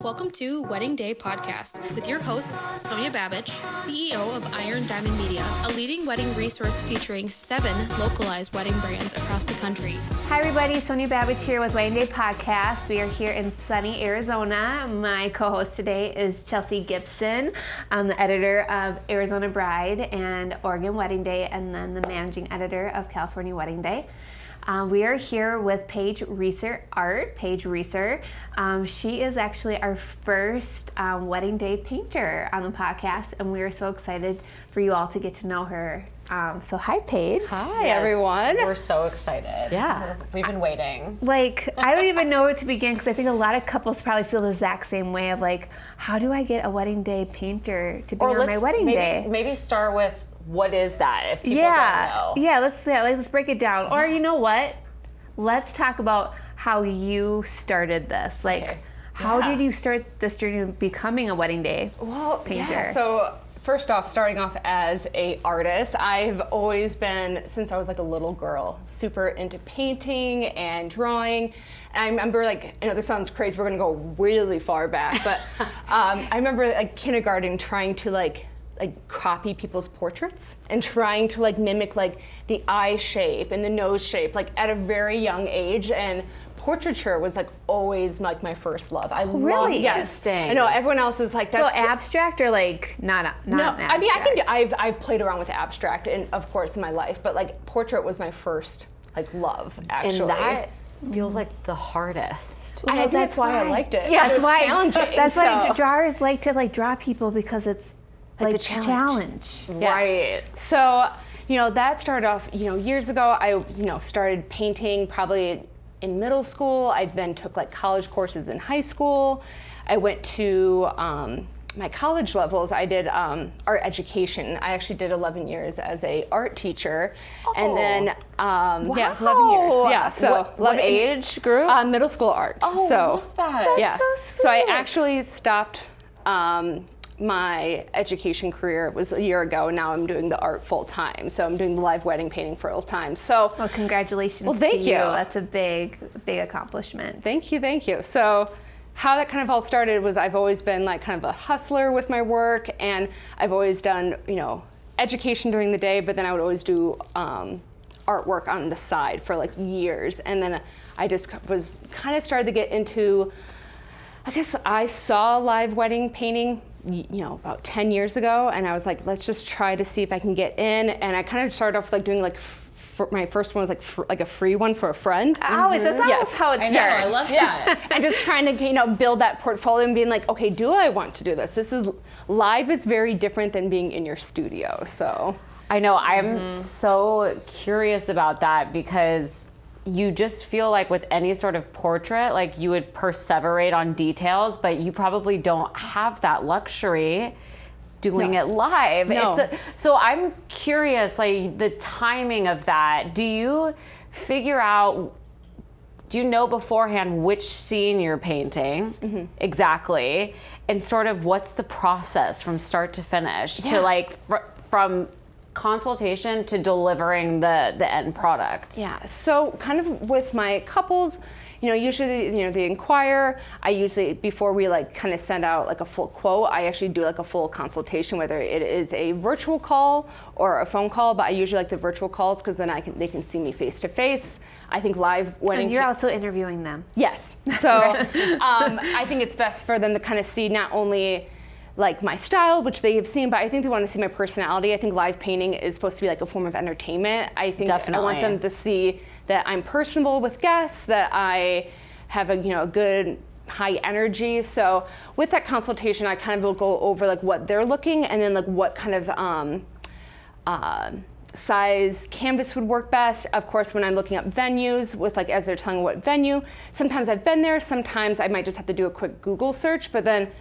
Welcome to Wedding Day Podcast with your hosts, Sonja Babich, CEO of Iron Diamond Media, a leading wedding resource featuring 7 localized wedding brands across the country. Hi everybody, Sonja Babich here with Wedding Day Podcast. We are here in sunny Arizona. My co-host today is Chelsea Gibson. I'm the editor of Arizona Bride and Oregon Wedding Day, and then the managing editor of California Wedding Day. We are here with Paige Reesor, Paige Reesor. She is actually our first wedding day painter on the podcast, and we are so excited for you all to get to know her. So hi, Paige. Hi, everyone. We're so excited. Yeah. We've been waiting. Like, I don't even know where to begin, because I think a lot of couples probably feel the exact same way of like, how do I get a wedding day painter to be on my wedding day? Maybe start with, what is that, if people don't know? Yeah, let's break it down. Or you know what? Let's talk about how you started this. Like, how did you start this journey of becoming a wedding day painter? Yeah, so first off, starting off as a artist, I've always been, since I was like a little girl, super into painting and drawing. And I remember, like, I know this sounds crazy, we're gonna go really far back, but I remember like kindergarten trying to like copy people's portraits and trying to like mimic like the eye shape and the nose shape, like at a very young age. And portraiture was like always like my first love. I love, Interesting. I know everyone else is like, that's so abstract or like not no, abstract? I mean, I've played around with abstract, and of course in my life, but like portrait was my first like love, actually. And that feels like the hardest. I think that's why I liked it. Yeah, It was challenging. That's why drawers like to like draw people, because it's like the challenge. Yeah. Right. So, that started off, years ago. I, started painting probably in middle school. I then took like college courses in high school. I went to my college levels. I did art education. I actually did 11 years as a art teacher. And then, 11 years. Yeah. So what age group? Middle school art. Oh, so, love that. That's so sweet. So I actually stopped my education career was a year ago, and now I'm doing the art full time. So I'm doing the live wedding painting full time. So, well, congratulations thank to you. That's a big accomplishment. Thank you. So how that kind of all started was I've always been like kind of a hustler with my work, and I've always done, education during the day, but then I would always do artwork on the side for like years. And then I just was kind of started to get into, I guess I saw live wedding painting about 10 years ago, and I was like, let's just try to see if I can get in. And I kind of started off like doing like my first one was like a free one for a friend. Oh, is that how it starts? I love that. And just trying to build that portfolio and being like, okay, do I want to do this? This is live is very different than being in your studio. So I know, I'm so curious about that, because you just feel like with any sort of portrait, like you would perseverate on details, but you probably don't have that luxury doing it live. No. So I'm curious, like the timing of that. Do you know beforehand which scene you're painting exactly, and sort of what's the process from start to finish to like from consultation to delivering the end product? Yeah, so kind of with my couples, usually, they inquire. I usually, before we like kind of send out like a full quote, I actually do like a full consultation, whether it is a virtual call or a phone call, but I usually like the virtual calls, because then they can see me face to face. I think live wedding. And you're also interviewing them. Yes, so I think it's best for them to kind of see not only like my style, which they have seen, but I think they want to see my personality. I think live painting is supposed to be like a form of entertainment. I think I want them to see that I'm personable with guests, that I have a good high energy. So with that consultation, I kind of will go over like what they're looking, and then like what kind of size canvas would work best. Of course, when I'm looking up venues with like, as they're telling me what venue, sometimes I've been there, sometimes I might just have to do a quick Google search, but then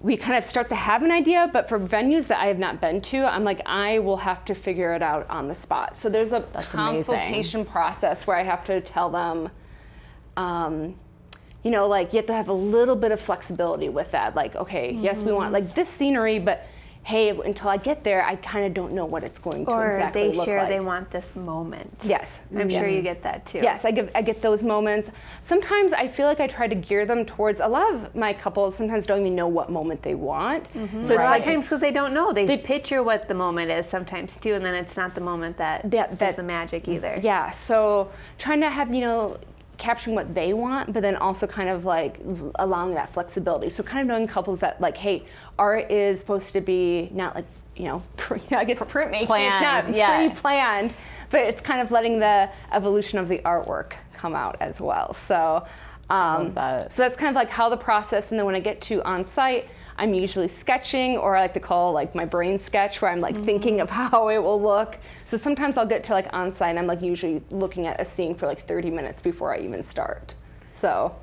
we kind of start to have an idea. But for venues that I have not been to, I'm like, I will have to figure it out on the spot. So there's a consultation process where I have to tell them, like you have to have a little bit of flexibility with that. Like, okay, yes, we want like this scenery, but hey, until I get there, I kind of don't know what it's going to exactly look like. Or they share they want this moment. Yes. I'm sure you get that too. Yes, I get those moments. Sometimes I feel like I try to gear them towards, a lot of my couples sometimes don't even know what moment they want. So it's A lot like, of times because they don't know. They picture what the moment is sometimes too, and then it's not the moment that does the magic either. Yeah, so trying to have, capturing what they want, but then also kind of like allowing that flexibility. So kind of knowing couples that like, hey, art is supposed to be not like, I guess printmaking. Planned, It's not pre-planned, but it's kind of letting the evolution of the artwork come out as well. So, so that's kind of like how the process, and then when I get to on site, I'm usually sketching, or I like to call like my brain sketch, where I'm like thinking of how it will look. So sometimes I'll get to like on site and I'm like usually looking at a scene for like 30 minutes before I even start. So.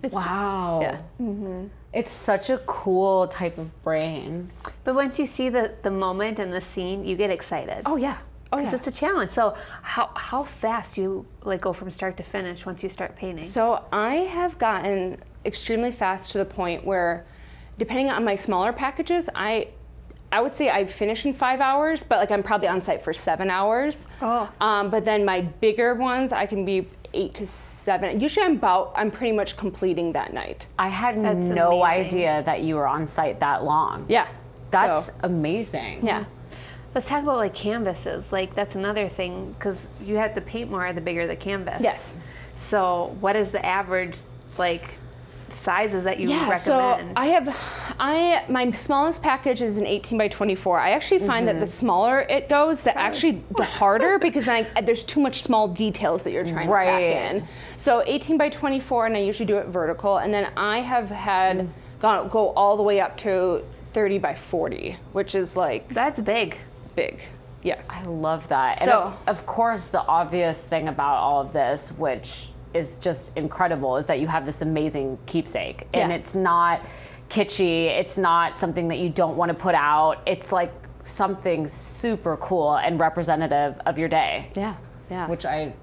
Wow. Yeah. It's such a cool type of brain. But once you see the moment and the scene, you get excited. Oh yeah. Because it's a challenge. So how fast do you like go from start to finish once you start painting? So I have gotten extremely fast to the point where, depending on my smaller packages, I would say I finish in 5 hours, but like I'm probably on site for 7 hours. Oh. But then my bigger ones, I can be 8 to 7. Usually I'm pretty much completing that night. I had That's no amazing. idea that you were on site that long. Yeah. That's amazing. Yeah. Let's talk about like canvases. Like that's another thing, because you have to paint more the bigger the canvas. Yes. So what is the average like sizes that you recommend? So my smallest package is an 18 by 24. I actually find that the smaller it goes, the harder, because there's too much small details that you're trying to pack in. So 18 by 24, and I usually do it vertical, and then I have had go all the way up to 30 by 40, which is like That's big. big. Yes. I love that. So- And of course, the obvious thing about all of this, which is just incredible, is that you have this amazing keepsake. And Yeah. it's not kitschy. It's not something that you don't want to put out. It's like something super cool and representative of your day. Yeah. Yeah. Which I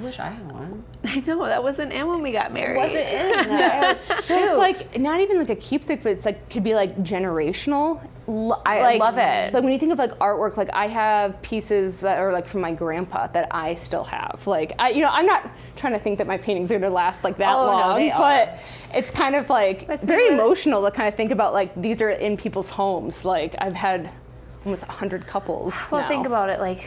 wish I had one. I know, that wasn't in when we got married. Wasn't in. It's like not even like a keepsake, but it's like could be like generational. I love it. Like when you think of like artwork, like I have pieces that are like from my grandpa that I still have. Like I'm not trying to think that my paintings are gonna last like that long, but it's kind of like very emotional to kind of think about like these are in people's homes. Like I've had almost 100 couples. Well, now. think about it. Like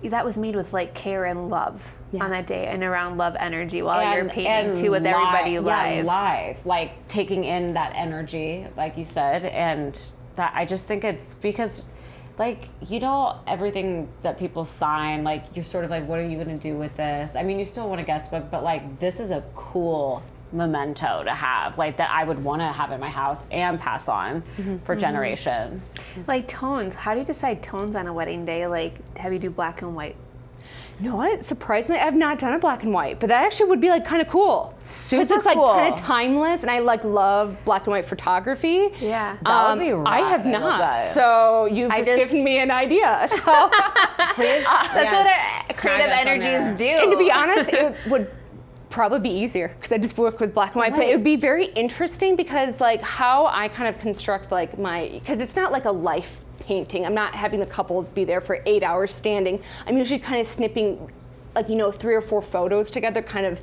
that was made with like care and love on that day, and around love energy while you're painting too with everybody live. Live, like taking in that energy, like you said, and that I just think it's because, like, everything that people sign, like you're sort of like, what are you gonna do with this? I mean, you still want a guest book, but like this is a cool memento to have, like that I would want to have in my house and pass on for generations. Like tones. How do you decide tones on a wedding day? Like, have you do black and white? You know what? Surprisingly, I've not done a black and white, but that actually would be like kind of cool. Super Because it's cool. like kind of timeless, and I like love black and white photography. Yeah. That would be rad. I have I love not, that. so you've just given me an idea. So, Please, That's what our creative energies do. and to be honest, it would probably be easier because I just work with black and white. But it would be very interesting because like how I kind of construct like because it's not like a life painting. I'm not having the couple be there for 8 hours standing. I'm usually kind of snipping like 3 or 4 photos together kind of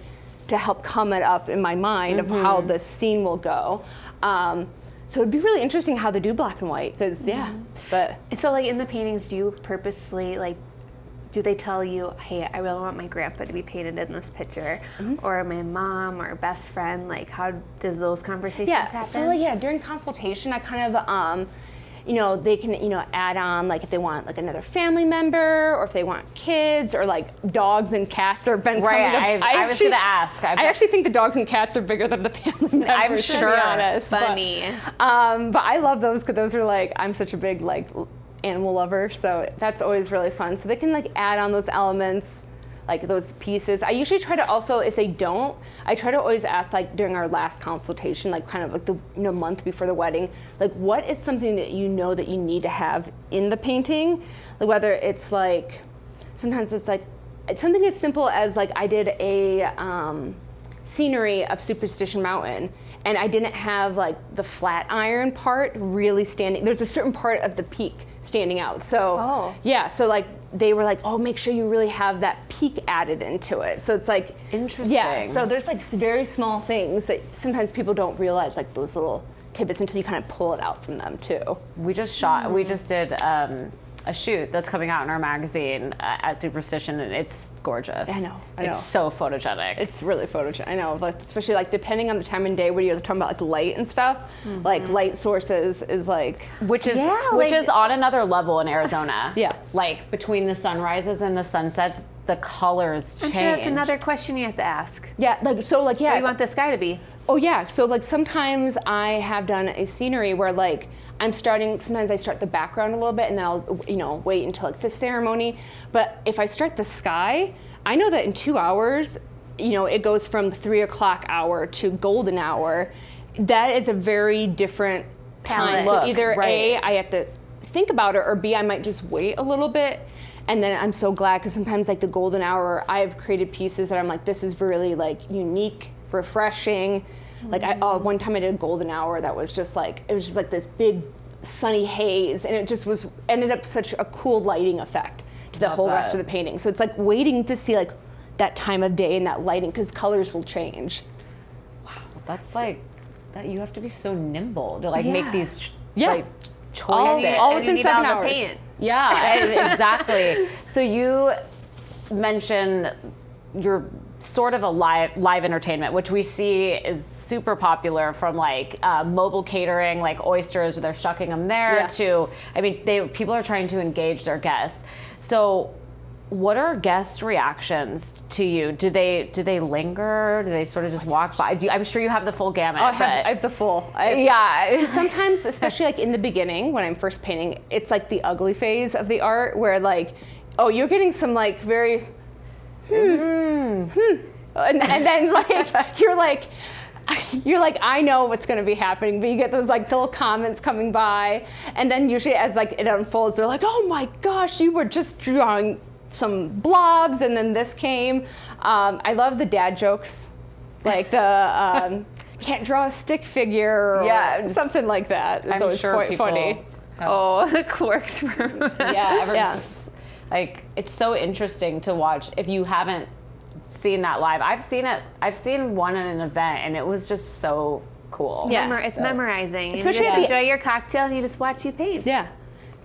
to help come it up in my mind of how the scene will go. So it'd be really interesting how they do black and white because but So like in the paintings, do you purposely like, do they tell you, hey, I really want my grandpa to be painted in this picture, or my mom or best friend? Like, how does those conversations happen? So like, during consultation, I kind of they can add on like if they want like another family member or if they want kids or like dogs and cats or been right. coming up. I was going to ask. I actually think the dogs and cats are bigger than the family members. I'm to sure. be honest. Funny. But I love those because those are like I'm such a big like animal lover, so that's always really fun. So they can like add on those elements, like those pieces. I usually try to also, if they don't, I try to always ask like during our last consultation, like kind of like the month before the wedding, like what is something that that you need to have in the painting, like whether it's like sometimes it's like something as simple as like I did a scenery of Superstition Mountain, and I didn't have like the flat iron part really standing. There's a certain part of the peak standing out. So yeah, so like they were like, oh, make sure you really have that peak added into it. So it's like interesting. Yeah. So there's like very small things that sometimes people don't realize, like those little tidbits, until you kind of pull it out from them too. We just did a shoot that's coming out in our magazine at Superstition, and it's gorgeous. I know. It's so photogenic. It's really photogenic. I know, like, especially like depending on the time of day where you're talking about like light and stuff, like light sources is like, which is on another level in Arizona. Yeah. Like between the sunrises and the sunsets, the colors change. I'm sure that's another question you have to ask. yeah, like so like yeah. What do you want the sky to be? Oh yeah, so like sometimes I have done a scenery where like sometimes I start the background a little bit and then I'll, wait until like the ceremony. But if I start the sky, I know that in 2 hours, it goes from 3 o'clock hour to golden hour. That is a very different time. So either A, I have to think about it, or B, I might just wait a little bit. And then I'm so glad, because sometimes like the golden hour, I've created pieces that I'm like, this is really like unique, refreshing. Like one time I did a golden hour that was just like, it was just like this big sunny haze, and it just ended up such a cool lighting effect to the whole rest of the painting. So it's like waiting to see like that time of day and that lighting, because colors will change. Wow, that's like that. You have to be so nimble to like make these like choices. All within 7 hours. Paint. Yeah, exactly. So you mentioned you're sort of a live entertainment, which we see is super popular, from like mobile catering, like oysters, they're shucking them there, to, I mean, people are trying to engage their guests. So what are guest reactions to you? Do they linger? Do they sort of just walk by? I'm sure you have the full gamut. I have the full. So sometimes, especially like in the beginning when I'm first painting, it's like the ugly phase of the art where like, oh, you're getting some like very and then like you're like I know what's going to be happening, but you get those like little comments coming by, and then usually as like it unfolds, they're like, oh my gosh, you were just drawing some blobs and then this came. I love the dad jokes, like the can't draw a stick figure or something like that. It's always sure quite funny. The quirks from like, it's so interesting to watch if you haven't seen that live. I've seen one at an event, and it was just so cool. Yeah, it's memorizing. Especially you just enjoy your cocktail and you just watch you paint. Yeah,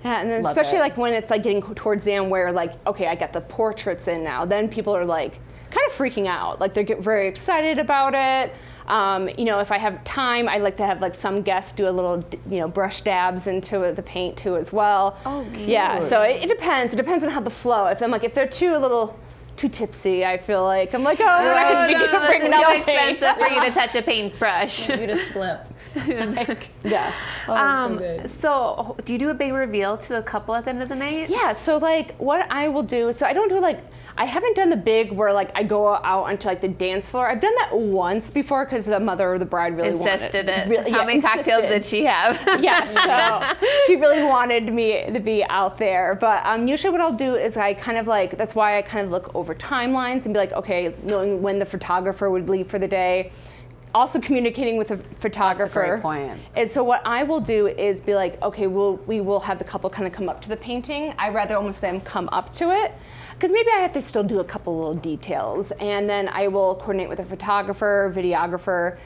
and then especially like when it's like getting towards the end where like, okay, I got the portraits in now, then people are like kind of freaking out. Like they get very excited about it. If I have time, I like to have like some guests do a little, brush dabs into the paint too as well. Oh, cute. Yeah. So it depends. It depends on how the flow. If they're too tipsy, I feel like I'm like, I could be bringing out the paint. Expensive for you to touch a paintbrush. You just slip. Yeah. So do you do a big reveal to the couple at the end of the night? Yeah. So like what I will do. So I don't do like. I haven't done the big where like I go out onto like the dance floor. I've done that once before because the mother or the bride really insisted wanted it. How many cocktails did she have? Yes, so she really wanted me to be out there. But usually what I'll do is I kind of like, that's why I kind of look over timelines and be like, okay, knowing when the photographer would leave for the day. Also communicating with a photographer. That's a great point. And so what I will do is be like, okay, we will have the couple kind of come up to the painting. I'd rather almost them come up to it, because maybe I have to still do a couple little details, and then I will coordinate with a photographer, videographer,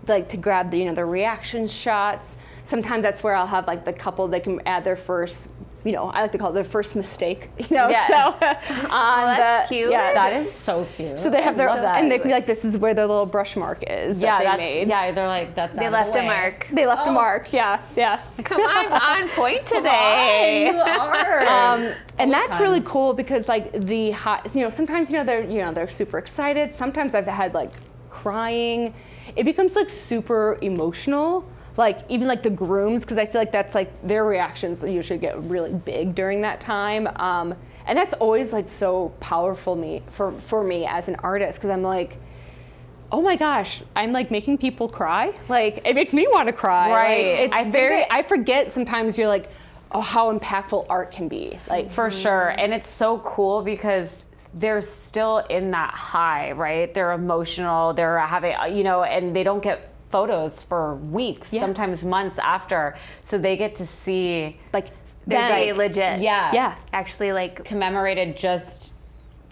like to grab the the reaction shots. Sometimes that's where I'll have like the couple, they can add their first, I like to call it their first mistake, Yeah. So that's cute. Yeah, that is so cute. So they have their, and they can be like, this is where their little brush mark is that they made. Yeah, they're like, they left a mark. They left a mark, yeah. Come on point today. You are. And that's really cool because like the hot, sometimes they're super excited. Sometimes I've had like crying. It becomes like super emotional. Like even like the grooms, because I feel like that's like their reactions usually get really big during that time, and that's always like so powerful for me as an artist, because I'm like, oh my gosh, I'm like making people cry. Like it makes me want to cry. Right. Like, I forget sometimes you're like, oh, how impactful art can be. Like for sure, and it's so cool because they're still in that high, right? They're emotional. They're having, and they don't get photos for weeks, sometimes months after, so they get to see like they're very legit. Yeah. Actually, like commemorated just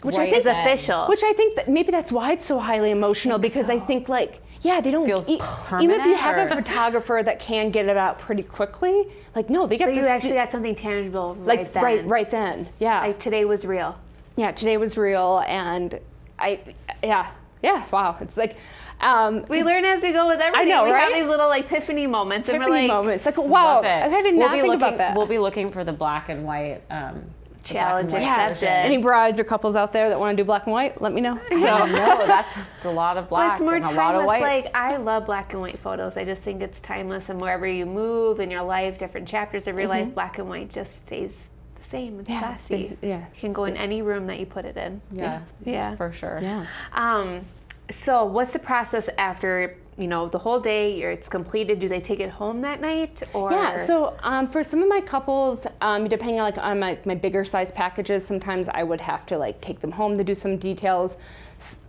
which right I think is official. Which I think that maybe that's why it's so highly emotional, because I think like they don't feels even if you have a permanent, photographer that can get it out pretty quickly, like no, they get but to you actually got something tangible like right then. right then. Yeah. Like today was real. Yeah, today was real, and wow, it's like We learn as we go with everything. I know, we right? have these little like epiphany moments, and we're epiphany like moments. Like wow, love it. I did not think about that. We'll be looking for the black and white challenge accepted. Any brides or couples out there that want to do black and white, let me know. So No, that's a lot of Well, black it's more and a lot of timeless. white. Like I love black and white photos. I just think it's timeless, and wherever you move in your life, different chapters of your life, black and white just stays the same. It's classy. You can go in any room that you put it in. Yeah. For sure. yeah. So what's the process after, the whole day, it's completed? Do they take it home that night? Or Yeah, so for some of my couples, depending on my bigger size packages, sometimes I would have to like take them home to do some details.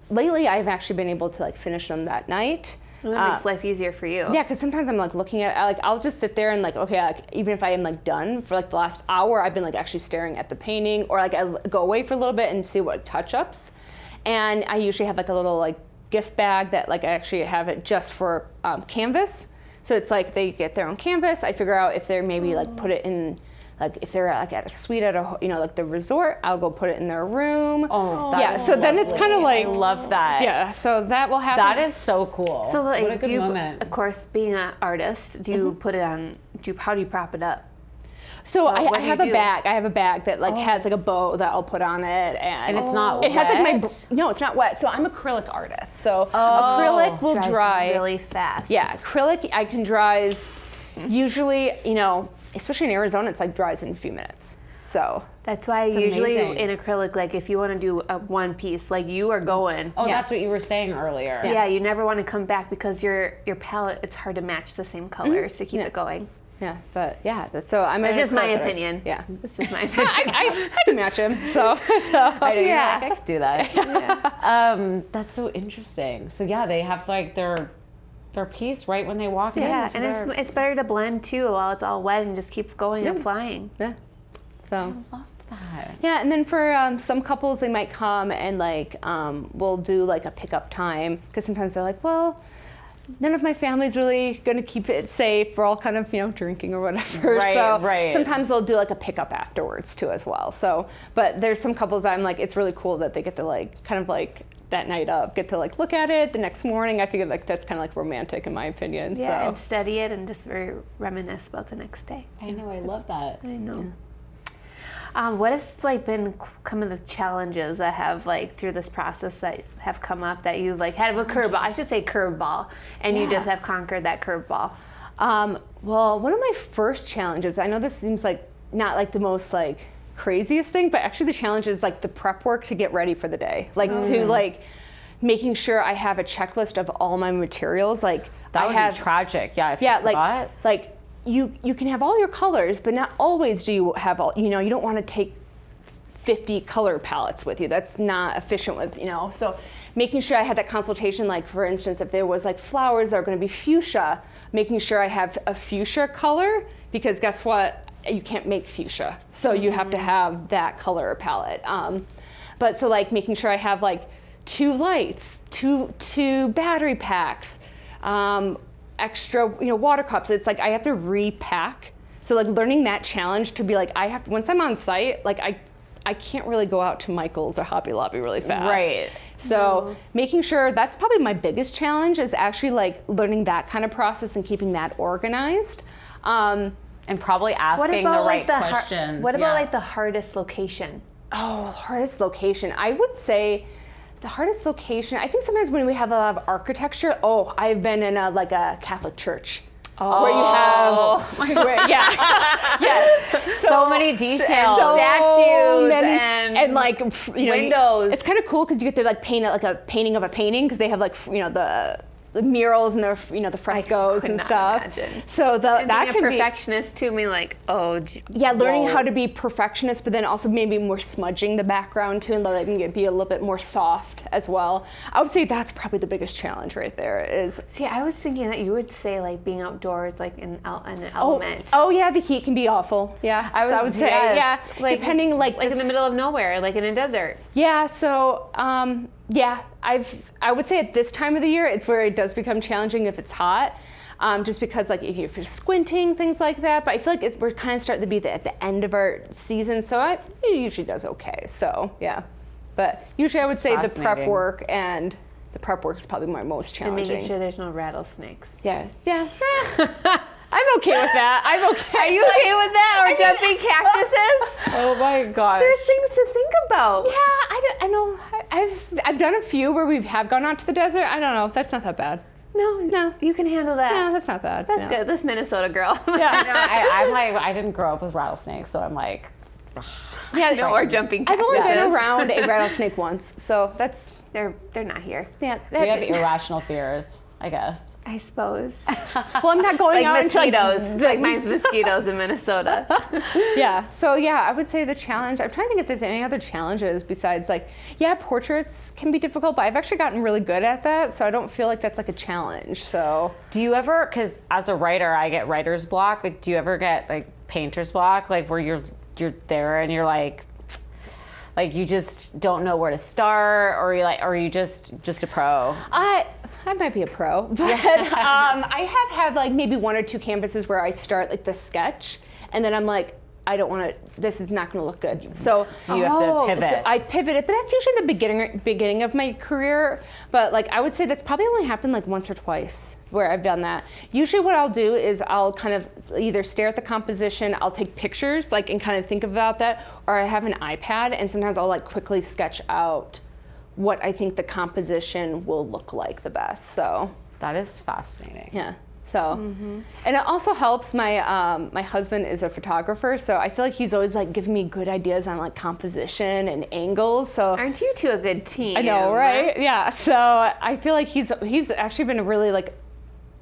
Lately, I've actually been able to like finish them that night. Well, that makes life easier for you. Yeah, because sometimes I'm like looking at, like I'll just sit there and like, okay, like, even if I am like done for like the last hour, I've been like actually staring at the painting, or like I go away for a little bit and see what touch-ups. And I usually have like a little like gift bag that like I actually have it just for canvas. So it's like they get their own canvas. I figure out if they're maybe like put it in, like if they're like at a suite at a, like the resort, I'll go put it in their room. Oh, yeah. So then it's kind of like, I love that. yeah. So that will happen. That is so cool. So like, what a good do you, moment. of course, being an artist, do you put it on? How do you prop it up? So what I do have you a do? bag. I have a bag that like has like a bow that I'll put on it, and it's not It has like my wet? no, it's not wet. So I'm acrylic artist. So acrylic will Dries dry really fast. Yeah, acrylic I can dries usually, especially in Arizona, it's like dries in a few minutes. So That's why It's usually amazing. in acrylic, like if you want to do a one piece, like you are going. Oh, that's what you were saying earlier. Yeah, you never want to come back because your palette, it's hard to match the same colors to keep it going. yeah, but yeah. So I'm. It's an just my acrylic artist. opinion. Yeah. It's just my opinion. I can match him. So I know, Yeah. I could do that. That's so interesting. So yeah, they have like their piece right when they walk in. Yeah, to and their- it's better to blend too while it's all wet and just keep going and flying. yeah. So. I love that. Yeah, and then for some couples, they might come and like we'll do like a pickup time, because sometimes they're like, well, none of my family's really going to keep it safe. We're all kind of drinking or whatever. Right, so right. sometimes we'll do like a pickup afterwards too as well. So, but there's some couples that I'm like, it's really cool that they get to like kind of like that night up, get to like look at it the next morning. I figure like that's kind of like romantic in my opinion. Yeah, and So study it and just very reminisce about the next day. I know, I love that. I know. What has like been some of the challenges that have like through this process that have come up that you've like had a curveball? I should say curveball, and you just have conquered that curveball. Well, one of my first challenges, I know this seems like not like the most like craziest thing, but actually the challenge is like the prep work to get ready for the day. Like to like making sure I have a checklist of all my materials. Like That I would have, be tragic. Yeah, if you yeah, forgot. like you can have all your colors, but not always do you have all, you don't want to take 50 color palettes with you. That's not efficient with, so making sure I had that consultation, like for instance, if there was like flowers that are going to be fuchsia, making sure I have a fuchsia color, because guess what? You can't make fuchsia. So you have to have that color palette. But so like making sure I have like 2 lights, two battery packs, extra, water cups. It's like I have to repack. So like learning that challenge to be like, once I'm on site, like I can't really go out to Michael's or Hobby Lobby really fast. Right. So making sure, that's probably my biggest challenge, is actually like learning that kind of process and keeping that organized. And probably asking the right questions. What about like the hardest location? Oh, hardest location. I would say the hardest location, I think sometimes when we have a lot of architecture, I've been in a Catholic church. Where you have, yes, so many details. Statues and like windows. It's kind of cool because you get to like paint like a painting of a painting, because they have like the murals and the frescoes and stuff. Imagine. So that being can a perfectionist too, learning how to be perfectionist, but then also maybe more smudging the background too, and letting it be a little bit more soft as well. I would say that's probably the biggest challenge right there. See, I was thinking that you would say like being outdoors, like an element. Oh yeah, the heat can be awful. Yeah, I would say like, depending like in the middle of nowhere, like in a desert. Yeah. So I would say at this time of the year, it's where it does become challenging if it's hot, just because like if you're squinting, things like that. But I feel like we're kind of starting to be at the end of our season, so it usually does okay. So yeah, but usually I would say the prep work is probably my most challenging. And making sure there's no rattlesnakes. Yes. Yeah. I'm okay with that. I'm okay. Are you okay with that? Or jumping cactuses? Oh my gosh. There's things to think about. Yeah, I know. I've done a few where we have gone out to the desert. I don't know. That's not that bad. No, you can handle that. No, that's not bad. That's good. This Minnesota girl. Yeah. I'm like, I didn't grow up with rattlesnakes, so I'm like, yeah, or jumping I've cactuses. only been around a rattlesnake once, so that's. They're not here. Yeah. we have irrational fears, I guess. I suppose. Well, I'm not going out mosquitoes. Like mine's mosquitoes in Minnesota. Yeah. So yeah, I would say the challenge. I'm trying to think if there's any other challenges besides portraits can be difficult, but I've actually gotten really good at that, so I don't feel like that's like a challenge. So. Do you ever? Because as a writer, I get writer's block. Like, do you ever get like painter's block? Like where you're there and you're like you just don't know where to start, or are you just a pro? I might be a pro, but I have had like maybe one or two canvases where I start like the sketch, and then I'm like, I don't want to. This is not going to look good. So you have to pivot. So I pivoted, but that's usually the beginning of my career. But like I would say that's probably only happened like once or twice where I've done that. Usually what I'll do is I'll kind of either stare at the composition, I'll take pictures and kind of think about that, or I have an iPad and sometimes I'll like quickly sketch out what I think the composition will look like the best. So that is fascinating. Yeah. So, and it also helps. My husband is a photographer, so I feel like he's always like giving me good ideas on like composition and angles. So, aren't you two a good team? I know, right? Yeah. So I feel like he's actually been a really like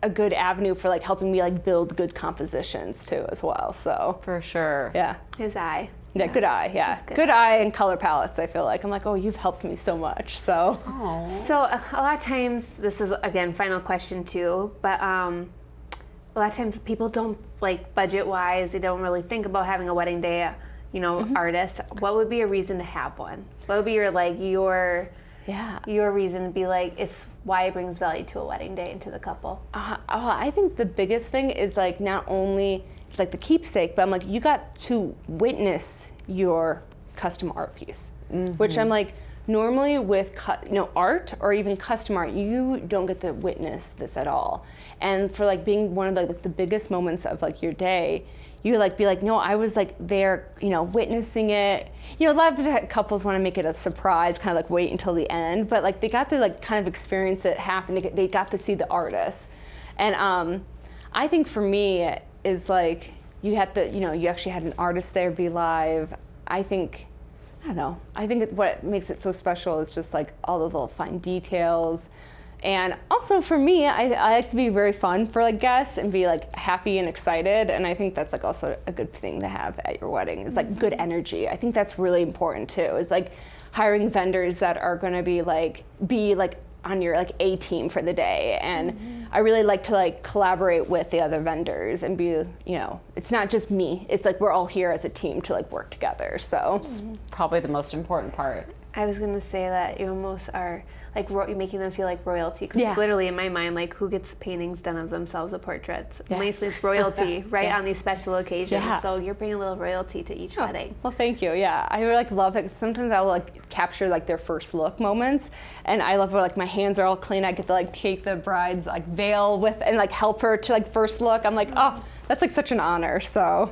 a good avenue for like helping me like build good compositions too as well. So for sure. Yeah. His eye. Yeah, good eye. Yeah, good eye and color palettes. I feel like I'm like, oh, you've helped me so much. So. Aww. So a lot of times, this is again final question too, but a lot of times people don't like budget-wise. They don't really think about having a wedding day. Artist. What would be a reason to have one? What would be your reason to be like, it's why it brings value to a wedding day and to the couple? I think the biggest thing is like not only like the keepsake, but I'm like, you got to witness your custom art piece, which I'm like, normally with art or even custom art, you don't get to witness this at all. And for like being one of the biggest moments of like your day, you like be like, no, I was like there, witnessing it. A lot of couples want to make it a surprise, kind of like wait until the end, but like they got to like kind of experience it happen. They got to see the artist, and I think for me is like you had to, you actually had an artist there be live. I don't know. I think what makes it so special is just like all the little fine details. And also for me, I like to be very fun for like guests and be like happy and excited. And I think that's like also a good thing to have at your wedding is like good energy. I think that's really important too, is like hiring vendors that are going to be like on your like A team for the day. And I really like to like collaborate with the other vendors and be, it's not just me. It's like we're all here as a team to like work together. So it's probably the most important part. I was going to say that you almost are like making them feel like royalty. Because literally in my mind, like who gets paintings done of themselves of portraits? Yeah. Mostly it's royalty, right, on these special occasions. Yeah. So you're bringing a little royalty to each wedding. Well, thank you. Yeah, I like love it. Sometimes I'll like capture like their first look moments, and I love where like my hands are all clean. I get to like take the bride's like veil with and like help her to like first look. I'm like, oh, that's like such an honor. So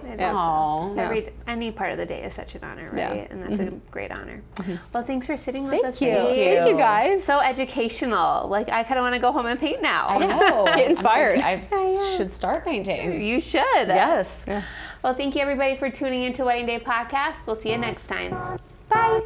any part of the day is such an honor, right? Yeah. And that's a great honor. Well, thanks for sitting with us. Thank you guys. So educational. Like I kind of want to go home and paint now. I know. Get inspired. I should start painting. You should. Yes. Yeah. Well, thank you everybody for tuning into Wedding Day Podcast. We'll see you next time. Bye.